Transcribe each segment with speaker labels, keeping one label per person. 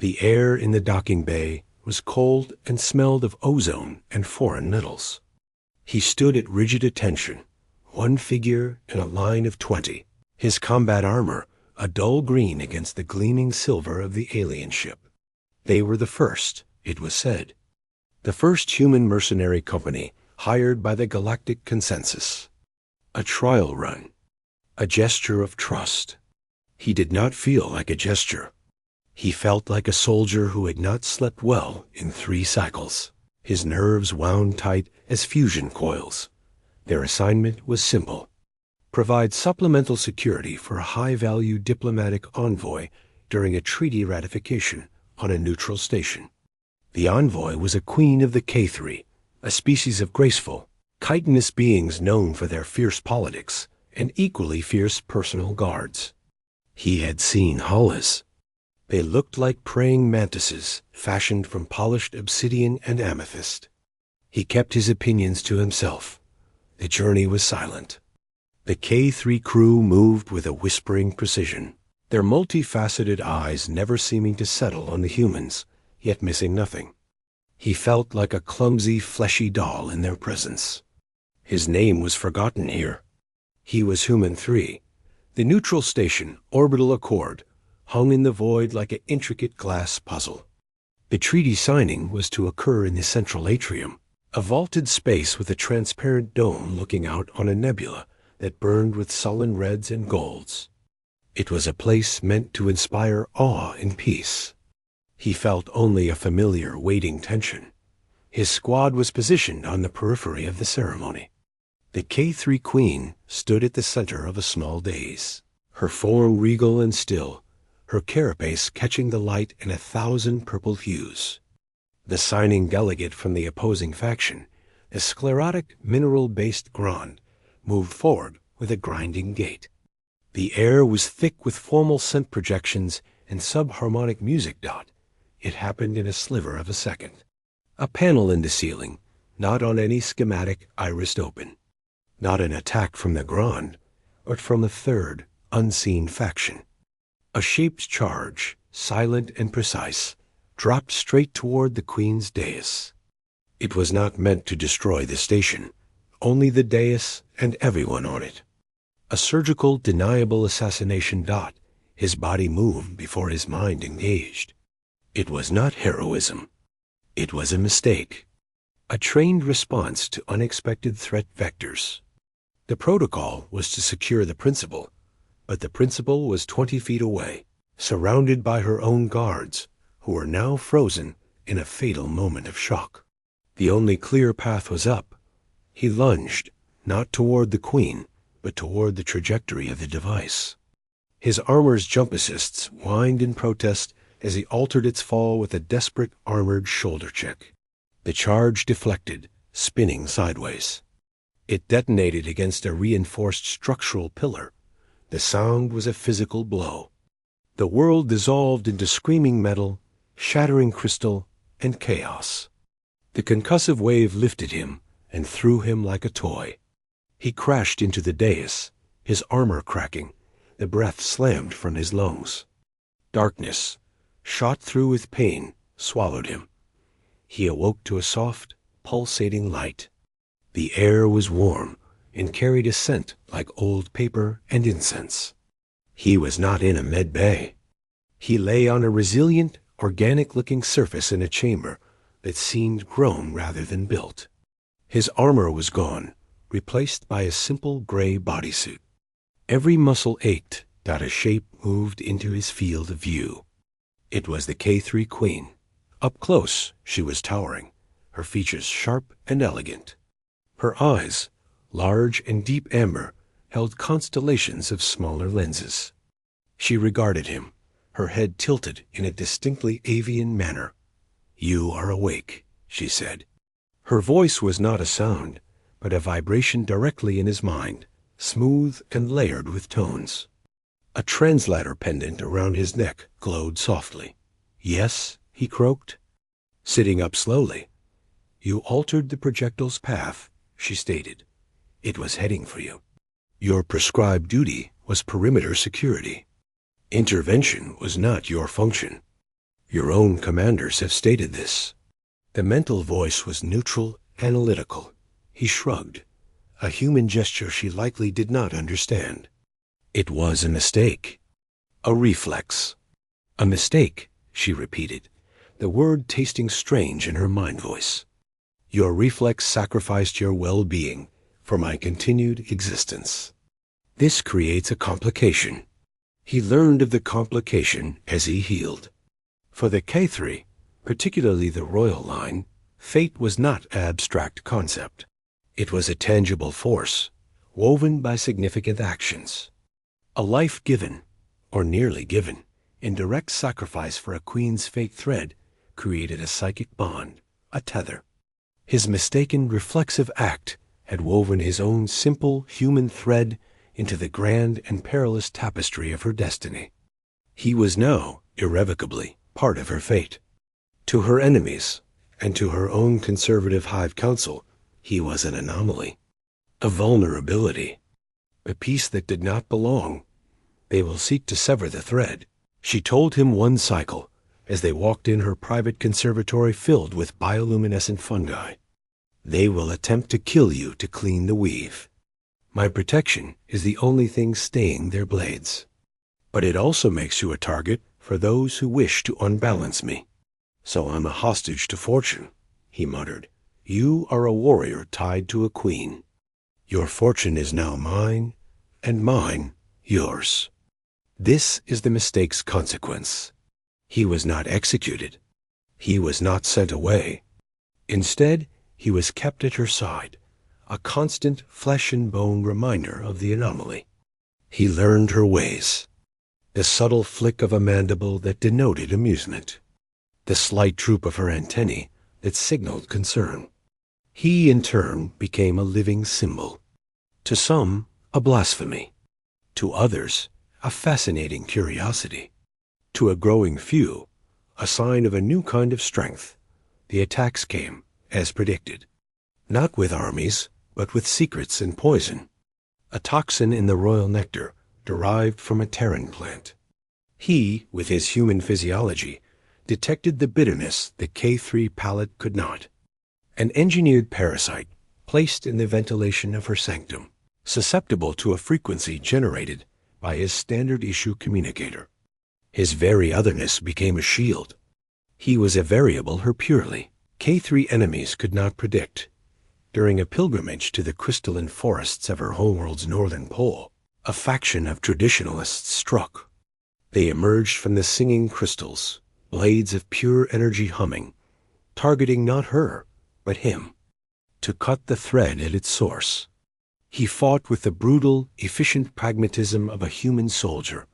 Speaker 1: The air in the docking bay was cold and smelled of ozone and foreign metals. He stood at rigid attention, one figure in a line of 20, his combat armor a dull green against the gleaming silver of the alien ship. They were the first, it was said. The first human mercenary company hired by the Galactic Consensus. A trial run. A gesture of trust. He did not feel like a gesture. He felt like a soldier who had not slept well in 3 cycles. His nerves wound tight as fusion coils. Their assignment was simple. Provide supplemental security for a high-value diplomatic envoy during a treaty ratification on a neutral station. The envoy was a queen of the K3, a species of graceful, chitinous beings known for their fierce politics and equally fierce personal guards. He had seen Hollis. They looked like praying mantises fashioned from polished obsidian and amethyst. He kept his opinions to himself. The journey was silent. The K3 crew moved with a whispering precision, their multifaceted eyes never seeming to settle on the humans, yet missing nothing. He felt like a clumsy, fleshy doll in their presence. His name was forgotten here. He was Human 3. The neutral station, orbital accord, hung in the void like an intricate glass puzzle. The treaty signing was to occur in the central atrium, a vaulted space with a transparent dome looking out on a nebula that burned with sullen reds and golds. It was a place meant to inspire awe and peace. He felt only a familiar waiting tension. His squad was positioned on the periphery of the ceremony. The K3 Queen stood at the center of a small dais, her form regal and still, her carapace catching the light in 1,000 purple hues. The signing delegate from the opposing faction, a sclerotic, mineral-based Grand, moved forward with a grinding gait. The air was thick with formal scent projections and subharmonic music. It happened in a sliver of a second. A panel in the ceiling, not on any schematic irised open. Not an attack from the Grand, but from a third, unseen faction. A shaped charge, silent and precise, dropped straight toward the Queen's dais. It was not meant to destroy the station, only the dais and everyone on it. A surgical, deniable assassination. His body moved before his mind engaged. It was not heroism. It was a mistake. A trained response to unexpected threat vectors. The protocol was to secure the principal, but the principal was 20 feet away, surrounded by her own guards, who were now frozen in a fatal moment of shock. The only clear path was up. He lunged, not toward the Queen, but toward the trajectory of the device. His armor's jump assists whined in protest as he altered its fall with a desperate armored shoulder check. The charge deflected, spinning sideways. It detonated against a reinforced structural pillar. The sound was a physical blow. The world dissolved into screaming metal, shattering crystal, and chaos. The concussive wave lifted him and threw him like a toy. He crashed into the dais, his armor cracking, the breath slammed from his lungs. Darkness, shot through with pain, swallowed him. He awoke to a soft, pulsating light. The air was warm and carried a scent like old paper and incense. He was not in a med bay. He lay on a resilient, organic-looking surface in a chamber that seemed grown rather than built. His armor was gone, replaced by a simple gray bodysuit. Every muscle ached. A shape moved into his field of view. It was the K3 Queen. Up close, she was towering, her features sharp and elegant. Her eyes, large and deep amber, held constellations of smaller lenses. She regarded him, her head tilted in a distinctly avian manner. "You are awake," she said. Her voice was not a sound, but a vibration directly in his mind, smooth and layered with tones. A translator pendant around his neck glowed softly. "Yes," he croaked. Sitting up slowly, "You altered the projectile's path," she stated. "It was heading for you. Your prescribed duty was perimeter security. Intervention was not your function. Your own commanders have stated this. The mental voice was neutral, analytical. He shrugged, a human gesture she likely did not understand. It was a mistake. A reflex. A mistake, she repeated, the word tasting strange in her mind voice. Your reflex sacrificed your well-being for my continued existence. This creates a complication. He learned of the complication as he healed. For the K3, particularly the royal line, fate was not an abstract concept. It was a tangible force, woven by significant actions. A life given, or nearly given, in direct sacrifice for a queen's fate thread created a psychic bond, a tether. His mistaken reflexive act had woven his own simple human thread into the grand and perilous tapestry of her destiny. He was now, irrevocably, part of her fate. To her enemies, and to her own conservative hive council, he was an anomaly, a vulnerability, a piece that did not belong. They will seek to sever the thread, she told him one cycle, as they walked in her private conservatory filled with bioluminescent fungi. They will attempt to kill you to clean the weave. My protection is the only thing staying their blades. But it also makes you a target for those who wish to unbalance me. So I'm a hostage to fortune, he muttered. You are a warrior tied to a queen. Your fortune is now mine, and mine yours. This is the mistake's consequence. He was not executed. He was not sent away. Instead, he was kept at her side, a constant flesh-and-bone reminder of the anomaly. He learned her ways. The subtle flick of a mandible that denoted amusement. The slight droop of her antennae that signaled concern. He, in turn, became a living symbol. To some, a blasphemy. To others, a fascinating curiosity. To a growing few, a sign of a new kind of strength. The attacks came, as predicted. Not with armies, but with secrets and poison. A toxin in the royal nectar, derived from a Terran plant. He, with his human physiology, detected the bitterness the K3 palate could not. An engineered parasite placed in the ventilation of her sanctum, susceptible to a frequency generated by his standard-issue communicator. His very otherness became a shield. He was a variable her purely. K3 enemies could not predict. During a pilgrimage to the crystalline forests of her homeworld's northern pole, a faction of traditionalists struck. They emerged from the singing crystals, blades of pure energy humming, targeting not her, but him, to cut the thread at its source. He fought with the brutal, efficient pragmatism of a human soldier,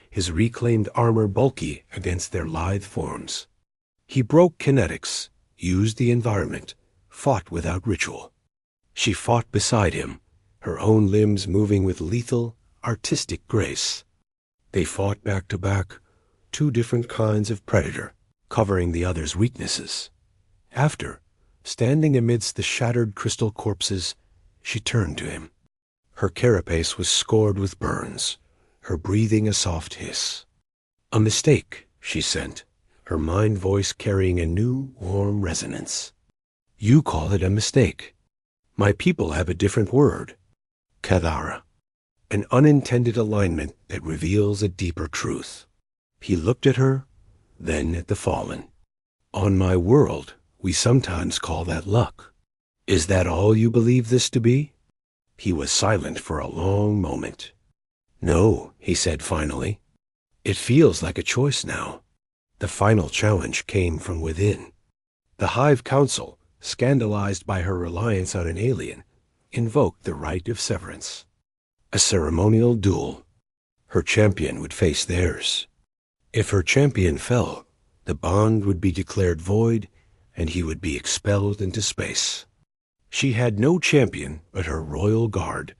Speaker 1: his reclaimed armor bulky against their lithe forms. He broke kinetics, used the environment, fought without ritual. She fought beside him, her own limbs moving with lethal, artistic grace. They fought back to back, two different kinds of predator, covering the other's weaknesses. After, standing amidst the shattered crystal corpses, she turned to him. Her carapace was scored with burns, her breathing a soft hiss. A mistake, she sent, her mind voice carrying a new, warm resonance. You call it a mistake. My people have a different word. Kadara. An unintended alignment that reveals a deeper truth. He looked at her, then at the fallen. On my world, we sometimes call that luck. Is that all you believe this to be? He was silent for a long moment. No, he said finally. It feels like a choice now. The final challenge came from within. The Hive Council, scandalized by her reliance on an alien, invoked the right of severance. A ceremonial duel. Her champion would face theirs. If her champion fell, the bond would be declared void, and he would be expelled into space. She had no champion but her royal guard,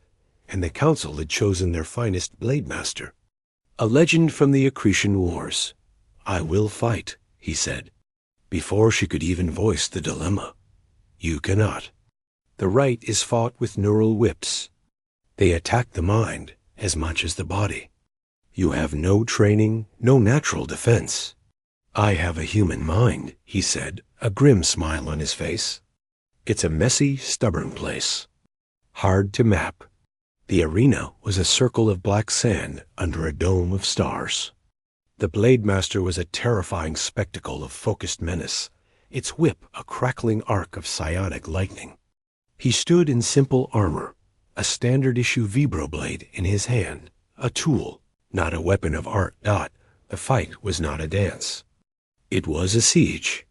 Speaker 1: and the council had chosen their finest blade master. A legend from the Accretion Wars. I will fight, he said, before she could even voice the dilemma. You cannot. The right is fought with neural whips. They attack the mind as much as the body. You have no training, no natural defense. I have a human mind, he said, a grim smile on his face. It's a messy, stubborn place. Hard to map. The arena was a circle of black sand under a dome of stars. The Blade Master was a terrifying spectacle of focused menace, its whip a crackling arc of psionic lightning. He stood in simple armor, a standard-issue vibroblade in his hand, a tool, not a weapon of art. The fight was not a dance. It was a siege.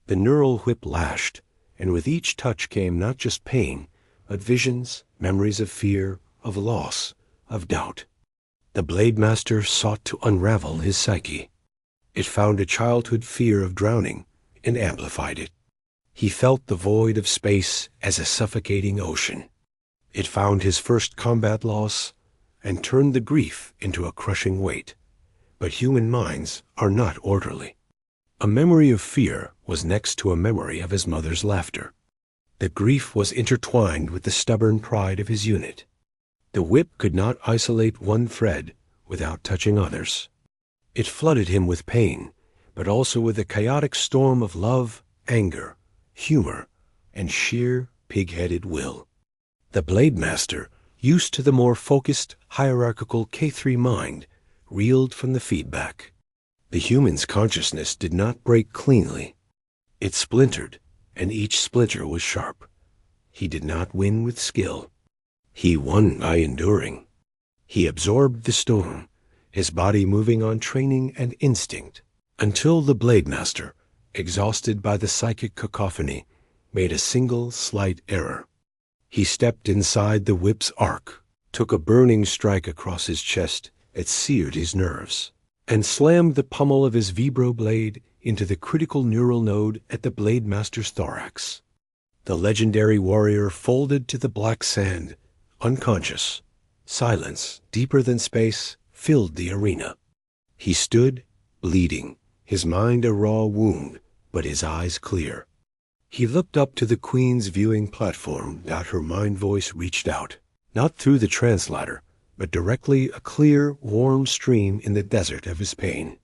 Speaker 1: The neural whip lashed, and with each touch came not just pain, but visions, memories of fear, of loss, of doubt. The Blade Master sought to unravel his psyche. It found a childhood fear of drowning and amplified it. He felt the void of space as a suffocating ocean. It found his first combat loss and turned the grief into a crushing weight. But human minds are not orderly. A memory of fear was next to a memory of his mother's laughter. The grief was intertwined with the stubborn pride of his unit. The whip could not isolate one thread without touching others. It flooded him with pain, but also with a chaotic storm of love, anger, humor, and sheer pig-headed will. The Blade Master, used to the more focused, hierarchical K3 mind, reeled from the feedback. The human's consciousness did not break cleanly. It splintered, and each splinter was sharp. He did not win with skill. He won by enduring. He absorbed the storm, his body moving on training and instinct, until the Blade Master, exhausted by the psychic cacophony, made a single slight error. He stepped inside the whip's arc, took a burning strike across his chest that seared his nerves, and slammed the pommel of his vibroblade into the critical neural node at the Blade Master's thorax. The legendary warrior folded to the black sand, unconscious. Silence, deeper than space, filled the arena. He stood, bleeding, his mind a raw wound, but his eyes clear. He looked up to the Queen's viewing platform. Her mind voice reached out, not through the translator, but directly a clear, warm stream in the desert of his pain.